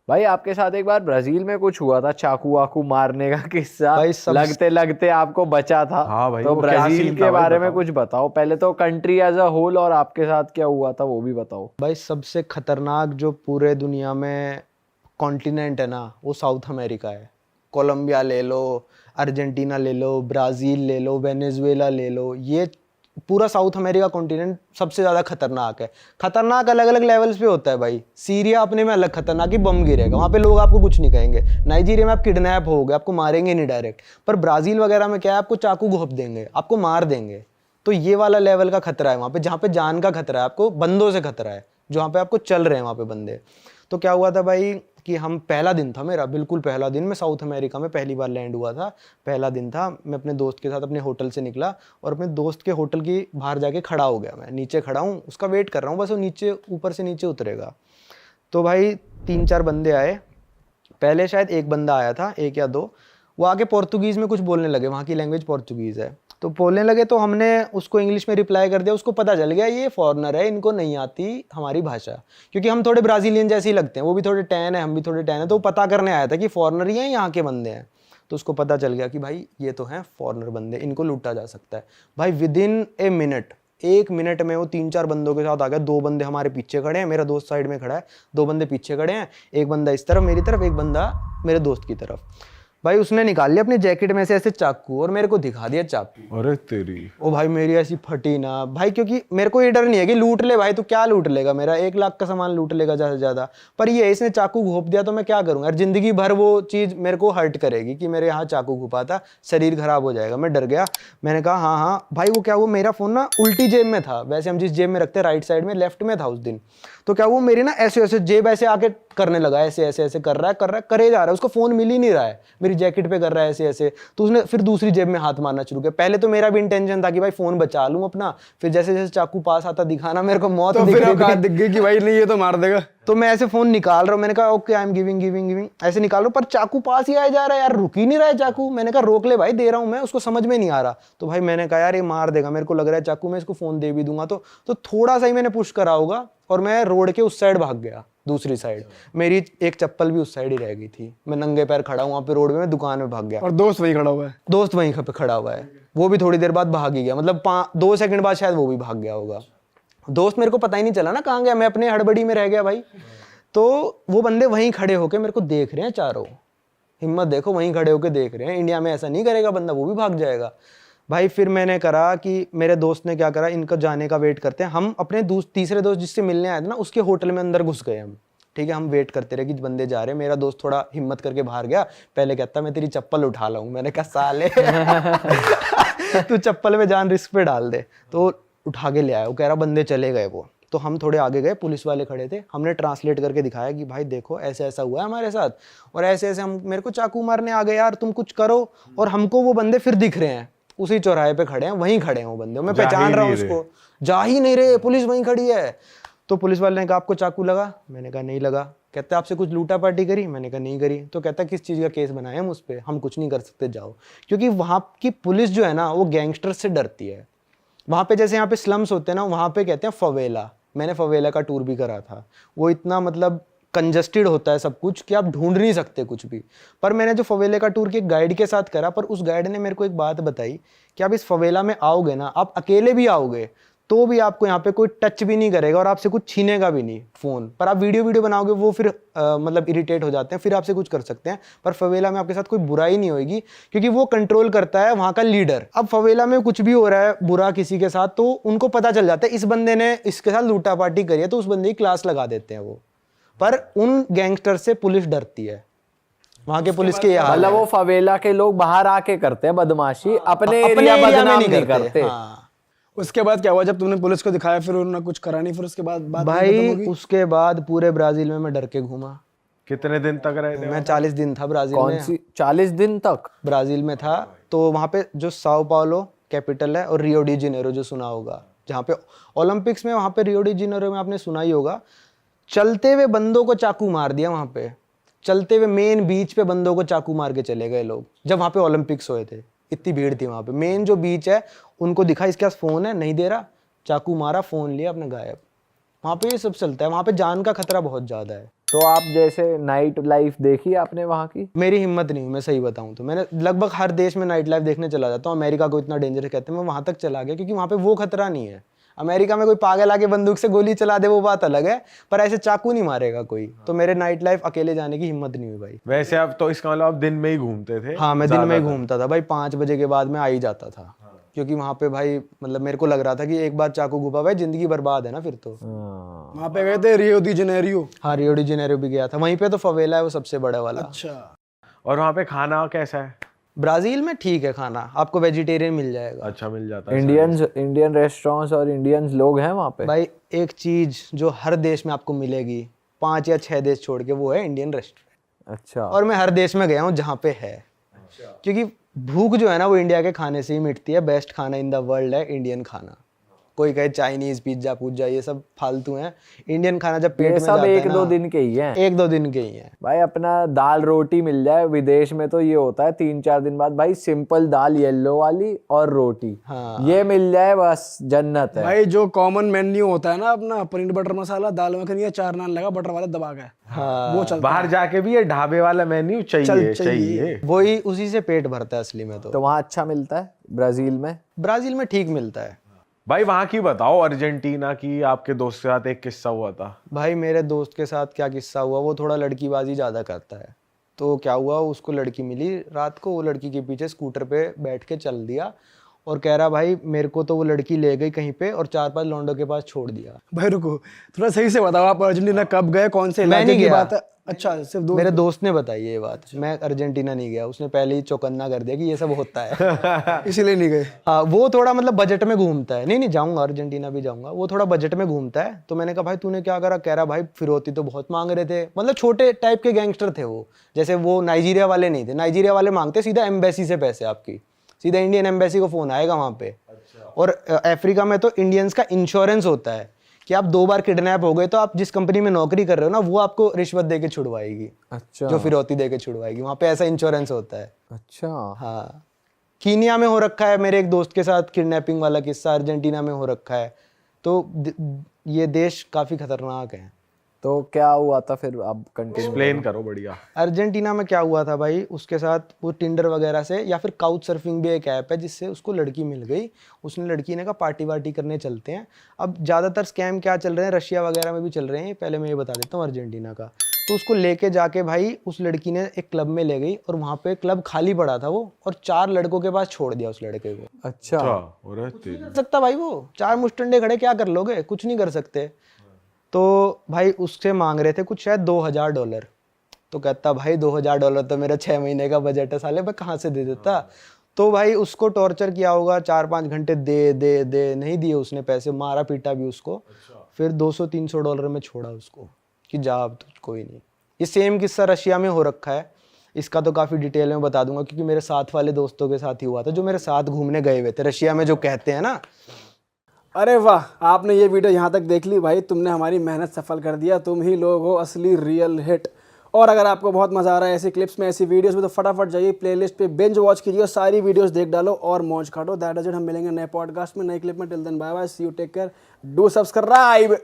भाई आपके साथ एक बार ब्राजील में कुछ हुआ था, चाकू वाकू मारने का किस्सा, भाई सब लगते लगते आपको बचा था। हाँ भाई, तो वो क्या ब्राजील सीन था के भाई, बारे में बताओ। कुछ बताओ पहले तो, कंट्री एज अ होल, और आपके साथ क्या हुआ था वो भी बताओ। भाई सबसे खतरनाक जो पूरे दुनिया में कॉन्टिनेंट है ना, वो साउथ अमेरिका है। कोलंबिया ले लो, अर्जेंटीना ले लो, ब्राज़ील ले लो, वेनेजुएला ले लो, ये पूरा साउथ अमेरिका कॉन्टिनेंट सबसे ज़्यादा खतरनाक है। खतरनाक अलग अलग लेवल्स पे होता है भाई। सीरिया अपने में अलग खतरनाक, ही बम गिरेगा वहाँ पे, लोग आपको कुछ नहीं कहेंगे। नाइजीरिया में आप किडनैप होगे, आपको मारेंगे नहीं डायरेक्ट। पर ब्राज़ील वगैरह में क्या है, आपको चाकू घोंप देंगे, आपको मार देंगे। तो ये वाला लेवल का खतरा है वहाँ पे, जहाँ पे जान का खतरा है, आपको बंदों से खतरा है, जहाँ पे आपको चल रहे हैं वहाँ पे बंदे। तो क्या हुआ था भाई कि हम, पहला दिन था मेरा, बिल्कुल पहला दिन, मैं साउथ अमेरिका में पहली बार लैंड हुआ था। पहला दिन था, मैं अपने दोस्त के साथ अपने होटल से निकला और अपने दोस्त के होटल की बाहर जाके खड़ा हो गया। मैं नीचे खड़ा हूँ, उसका वेट कर रहा हूँ, बस वो नीचे ऊपर से नीचे उतरेगा। तो भाई 3-4 बंदे आए। पहले शायद एक बंदा आया था, एक या दो। वो आके पोर्तुगीज़ में कुछ बोलने लगे, वहाँ की लैंग्वेज पोर्तुगीज़ है। तो बोलने लगे तो हमने उसको इंग्लिश में रिप्लाई कर दिया। उसको पता चल गया ये फॉरेनर है, इनको नहीं आती हमारी भाषा, क्योंकि हम थोड़े ब्राज़ीलियन जैसे ही लगते हैं। वो भी थोड़े टैन है, हम भी थोड़े टैन है। तो वो पता करने आया था कि फॉरेनर ही हैं, यहाँ के बंदे हैं। तो उसको पता चल गया कि भाई ये तो हैं फॉरेनर बंदे, इनको लूटा जा सकता है। भाई विदिन ए मिनट, 1 मिनट में वो 3-4 बंदों के साथ आ गया। 2 बंदे हमारे पीछे खड़े हैं, मेरा दोस्त साइड में खड़ा है, 2 बंदे पीछे खड़े हैं, एक बंदा इस तरफ मेरी तरफ, एक बंदा मेरे दोस्त की तरफ। भाई उसने निकाल लिया अपनी जैकेट में से ऐसे चाकू और मेरे को दिखा दिया चाकू। अरे तेरी। ओ भाई मेरी ऐसी फटी ना भाई, क्योंकि मेरे को ये डर नहीं है कि लूट ले भाई, तो क्या लूट लेगा, मेरा 1 लाख का सामान लूट लेगा ज़्यादा से ज़्यादा। पर ये इसने चाकू घोंप दिया तो मैं क्या करूँगा यार, जिंदगी भर वो चीज़ मेरे को हर्ट करेगी कि मेरे यहाँ चाकू घुपा था, शरीर खराब हो जाएगा। मैं डर गया। मैंने कहा हाँ हाँ भाई। वो क्या, वो मेरा फ़ोन ना उल्टी जेब में था, वैसे हम जिस जेब में रखते हैं राइट साइड में, लेफ्ट में था उस दिन। तो क्या वो मेरी ना ऐसे ऐसे जेब ऐसे आके करने लगा, ऐसे ऐसे ऐसे कर रहा है करे जा रहा है, उसको फ़ोन मिल ही नहीं रहा है, मेरी जैकेट पे कर रहा है ऐसे ऐसे। तो उसने फिर दूसरी जेब में हाथ मारना शुरू किया। पहले तो मेरा भी इंटेंशन था कि भाई फ़ोन बचा लूँ अपना, फिर जैसे जैसे चाकू पास आता दिखाना मेरे को मौत तो दिख फिर रही औकात थी। दिख गई कि भाई नहीं ये तो मार देगा। तो मैं ऐसे फ़ोन निकाल रहा हूँ, मैंने कहा okay I am giving giving giving, ऐसे निकाल रहा हूँ, पर चाकू पास ही आया जा रहा है यार, रुक ही नहीं रहा है चाकू। मैंने कहा रोक ले भाई, दे रहा हूँ मैं, उसको समझ में नहीं आ रहा। तो भाई मैंने कहा यार ये मार देगा, मेरे को लग रहा है चाकू, मैं इसको फ़ोन दे भी दूंगा। तो थोड़ा सा ही मैंने पुश करा होगा और मैं रोड के उस साइड भाग गया, दूसरी साइड। मेरी एक चप्पल भी उस साइड ही रह गई थी, मैं नंगे पैर खड़ा हूँ वहाँ पे रोड में, मैं दुकान में भाग गया। और दोस्त वही खड़ा हुआ है। दोस्त वहीं पे खड़ा हुआ है, वो भी थोड़ी देर बाद भाग ही गया, मतलब 2 सेकंड बाद शायद वो भी भाग गया होगा। दोस्त मेरे को पता ही नहीं चला ना कहाँ गया, मैं अपने हड़बड़ी में रह गया भाई। तो वो बंदे वहीं खड़े होके मेरे को देख रहे हैं चारों। हिम्मत देखो, वहीं खड़े होके देख रहे हैं। इंडिया में ऐसा नहीं करेगा बंदा, वो भी भाग जाएगा भाई। फिर मैंने करा कि मेरे दोस्त ने क्या करा, इनका जाने का वेट करते हैं। हम अपने तीसरे दोस्त जिससे मिलने आए थे ना, उसके होटल में अंदर घुस गए हम। ठीक है, हम वेट करते रहे कि बंदे जा रहे हैं। मेरा दोस्त थोड़ा हिम्मत करके बाहर गया, पहले कहता मैं तेरी चप्पल उठा लाऊं। मैंने कहा साले तू चप्पल में जान रिस्क पे डाल दे। तो उठा के ले आया। वो कह रहा बंदे चले गए वो। तो हम थोड़े आगे गए, पुलिस वाले खड़े थे, हमने ट्रांसलेट करके दिखाया कि भाई देखो ऐसे ऐसा हुआ है हमारे साथ, और ऐसे ऐसे हम, मेरे को चाकू मारने आ गए यार, तुम कुछ करो। और हमको वो बंदे फिर दिख रहे हैं, उसी चौराहे पे खड़े हैं, वहीं खड़े हैं वो बंदे, मैं पहचान रहा हूँ उसको। जा ही नहीं रहे, पुलिस वहीं खड़ी है। तो पुलिस वाले ने कहा आपको चाकू लगा? मैंने कहा नहीं लगा। कहता आपसे कुछ लूटा पार्टी करी? मैंने कहा नहीं करी। तो कहता किस चीज़ का केस बनाए हम उस पर? हम कुछ नहीं कर सकते, जाओ। क्योंकि वहाँ की पुलिस जो है ना, वो गैंगस्टर से डरती है। वहाँ पे जैसे यहाँ पे स्लम्स होते हैं ना, वहाँ पे कहते हैं फवेला। मैंने फवेला का टूर भी करा था। वो इतना मतलब कंजस्टेड होता है सब कुछ कि आप ढूंढ नहीं सकते कुछ भी। पर मैंने जो फवेला का टूर के गाइड के साथ करा, पर उस गाइड ने मेरे को एक बात बताई कि आप इस फवेला में आओगे ना, आप अकेले भी आओगे तो भी आपको यहाँ पे कोई टच भी नहीं करेगा और आपसे कुछ छीनेगा भी नहीं फ़ोन। पर आप वीडियो बनाओगे, वो फिर मतलब इरिटेट हो जाते हैं, फिर आपसे कुछ कर सकते हैं। पर फवेला में आपके साथ कोई बुराई नहीं होगी, क्योंकि वो कंट्रोल करता है वहाँ का लीडर। अब फवेला में कुछ भी हो रहा है बुरा किसी के साथ, तो उनको पता चल जाता है इस बंदे ने इसके साथ लूटा पार्टी करी है, तो उस बंदे की क्लास लगा देते हैं वो। पर उन गैंगस्टर से पुलिस डरती है, वहाँ के पुलिस के ये हाल मतलब है। वो फवेला के लोग बाहर आके करते हैं बदमाशी, अपने अपने एरिया एरिया में बदनाम नहीं नहीं करते। करते। हाँ। उसके बाद क्या हुआ जब तुमने पुलिस को दिखाया, फिर उन्होंने कुछ करा नहीं, फिर उसके बाद बात नहीं खत्म भाई होगी? उसके बाद पूरे ब्राजील में मैं डर के घूमा। कितने दिन तक रहे थे? मैं 40 दिन था ब्राजील कौन में। सी 40 दिन तक? ब्राजील में था। तो वहाँ पे जो साओ पाउलो कैपिटल है, और रियो डी जेनेरो जो सुना होगा, जहाँ पे ओलंपिक्स में, वहाँ पे रियो डी जेनेरो में आपने सुना ही होगा, चलते हुए बंदों को चाकू मार दिया। वहाँ पे चलते हुए मेन बीच पे बंदों को चाकू मार के चले गए लोग, जब वहाँ पे ओलंपिक्स हुए थे। इतनी भीड़ थी वहाँ पे। मेन जो बीच है, उनको दिखा इसके पास फ़ोन है, नहीं दे रहा, चाकू मारा, फ़ोन लिया, अपने गायब। वहाँ पे ये सब चलता है। वहाँ पे जान का खतरा बहुत ज़्यादा है। तो आप जैसे नाइट लाइफ देखी आपने वहाँ की? मेरी हिम्मत नहीं हुई, मैं सही बताऊं तो मैंने लगभग हर देश में नाइट लाइफ देखने चला जाता हूँ। अमेरिका को इतना डेंजर कहते हैं, मैं वहां तक चला गया क्योंकि वहां पे वो खतरा नहीं है। अमेरिका में कोई पागल आके बंदूक से गोली चला दे वो बात अलग है, पर ऐसे चाकू नहीं मारेगा कोई। तो मेरे नाइट लाइफ अकेले जाने की हिम्मत नहीं हुई भाई। वैसे आप तो इसका मतलब आप दिन में ही घूमते थे? हाँ, मैं दिन में ही घूमता था भाई, 5 बजे के बाद मैं आ ही जाता था। क्योंकि वहां पे भाई मतलब मेरे को लग रहा था कि एक बार चाकू घुपा भाई जिंदगी बर्बाद है ना फिर तो। वहाँ पे गए थे रियो दी जेनेरियो? हाँ, रियो डी जेनेरियो भी गया था, वहीं पे तो फवेला है वो सबसे बड़ा वाला। अच्छा। और वहाँ पे खाना कैसा है? ब्राजील में ठीक है खाना, आपको वेजिटेरियन मिल जाएगा। अच्छा मिल जाता है? इंडियन रेस्टोरेंट्स और इंडियंस लोग हैं वहाँ पे? भाई एक चीज जो हर देश में आपको मिलेगी 5 या 6 देश छोड़ के, वो है इंडियन रेस्टोरेंट। अच्छा। और मैं हर देश में गया हूँ जहाँ पे है। क्योंकि भूख जो है ना वो इंडिया के खाने से ही मिटती है। बेस्ट खाना इन द वर्ल्ड है इंडियन खाना। कोई कहे चाइनीज पिज्जा पुज्जा ये सब फालतू हैं। इंडियन खाना जब पेट ये में सब जाता है एक ना, दो दिन के ही हैं। 1-2 दिन के ही हैं भाई अपना दाल रोटी मिल जाए, विदेश में तो ये होता है 3-4 दिन बाद भाई सिंपल दाल येलो वाली और रोटी, हाँ। ये मिल जाए बस जन्नत है। भाई जो कॉमन मेन्यू होता है ना अपना, पनीर बटर मसाला, दाल मखनी, 4 नान लगा बटर वाला दबा के, हाँ। वो चलता बाहर जाके भी ये ढाबे वाला मेन्यू चाहिए चाहिए। वही उसी से पेट भरता है असली में। तो वहाँ अच्छा मिलता है ब्राजील में? ब्राजील में ठीक मिलता है भाई। वहां की बताओ, अर्जेंटीना की। आपके दोस्त के साथ एक किस्सा हुआ था। भाई। मेरे दोस्त के साथ क्या किस्सा हुआ, वो थोड़ा लड़कीबाजी ज़्यादा करता है। तो क्या हुआ, उसको लड़की मिली रात को, वो लड़की के पीछे स्कूटर पे बैठ के चल दिया और कह रहा भाई मेरे को तो वो लड़की ले गई कहीं पे और 4-5 लौंडों के पास छोड़ दिया। भाई रुको, थोड़ा सही से बताओ, आप अर्जेंटीना कब गए, कौन से मैं इलाके नहीं की गया। बात है? अच्छा, सिर्फ दो? मेरे दोस्त ने बताई ये बात। मैं अर्जेंटीना नहीं गया, उसने पहले ही चौकन्ना कर दिया कि ये सब होता है। इसीलिए नहीं गए? हाँ, वो थोड़ा मतलब बजट में घूमता है। नहीं जाऊंगा, अर्जेंटीना भी जाऊंगा। वो थोड़ा बजट में घूमता है। तो मैंने कहा भाई तूने क्या करा? कह रहा भाई फिरौती तो बहुत मांग रहे थे। मतलब छोटे टाइप के गैंगस्टर थे वो, जैसे वो नाइजीरिया वाले नहीं थे। नाइजीरिया वाले मांगते सीधा एम्बेसी से पैसे, आपकी सीधा इंडियन एम्बेसी को फोन आएगा वहाँ पे। और अफ्रीका में तो इंडियंस का इंश्योरेंस होता है कि आप 2 बार किडनैप हो गए तो आप जिस कंपनी में नौकरी कर रहे हो ना, वो आपको रिश्वत दे के छुड़वाएगी। अच्छा। जो फिरौती दे के छुड़वाएगी, वहाँ पे ऐसा इंश्योरेंस होता है। अच्छा। हाँ, कीनिया में हो रखा है मेरे एक दोस्त के साथ किडनैपिंग वाला किस्सा, अर्जेंटीना में हो रखा है। तो ये देश काफ़ी खतरनाक है। तो क्या हुआ था फिर, आप कंटिन्यू एक्सप्लेन करो बढ़िया। अर्जेंटीना में क्या हुआ था भाई, उसके साथ वो टिंडर वगैरह से या फिर काउच सर्फिंग भी एक ऐप है जिससे उसको लड़की मिल गई। उसने लड़की ने कहा पार्टी वार्टी करने चलते हैं। अब ज़्यादातर स्कैम क्या चल रहे हैं, रशिया वगैरह में भी चल रहे हैं, पहले मैं ये बता देता हूँ अर्जेंटीना का। तो उसको लेके जाके भाई उस लड़की ने एक क्लब में ले गई और वहाँ पे क्लब खाली पड़ा था वो, और 4 लड़कों के पास छोड़ दिया उस लड़के को। अच्छा। अरे कर सकता भाई, वो 4 मुस्टंडे खड़े क्या कर लोगे, कुछ नहीं कर सकते। तो भाई उससे मांग रहे थे कुछ शायद $2000। तो कहता भाई $2000 तो मेरा 6 महीने का बजट है साले, मैं कहाँ से दे देता। तो भाई उसको टॉर्चर किया होगा 4-5 घंटे, दे दे दे, नहीं दिए उसने पैसे, मारा पीटा भी उसको। फिर $200-300 में छोड़ा उसको कि जा अब तो कोई नहीं। ये सेम किस्सा रशिया में हो रखा है। इसका तो काफ़ी डिटेल में बता दूंगा क्योंकि मेरे साथ वाले दोस्तों के साथ ही हुआ था, जो मेरे साथ घूमने गए हुए थे रशिया में, जो कहते हैं ना। अरे वाह, आपने ये वीडियो यहाँ तक देख ली भाई, तुमने हमारी मेहनत सफल कर दिया। तुम ही लोग हो असली रियल हिट। और अगर आपको बहुत मज़ा आ रहा है ऐसी क्लिप्स में, ऐसी वीडियोस में, तो फटाफट जाइए प्लेलिस्ट पे बिंज वॉच कीजिए और सारी वीडियोस देख डालो और मौज काटो। That is it. हम मिलेंगे नए पॉडकास्ट में, नए क्लिप में। Till then bye bye, see you, take care, do subscribe.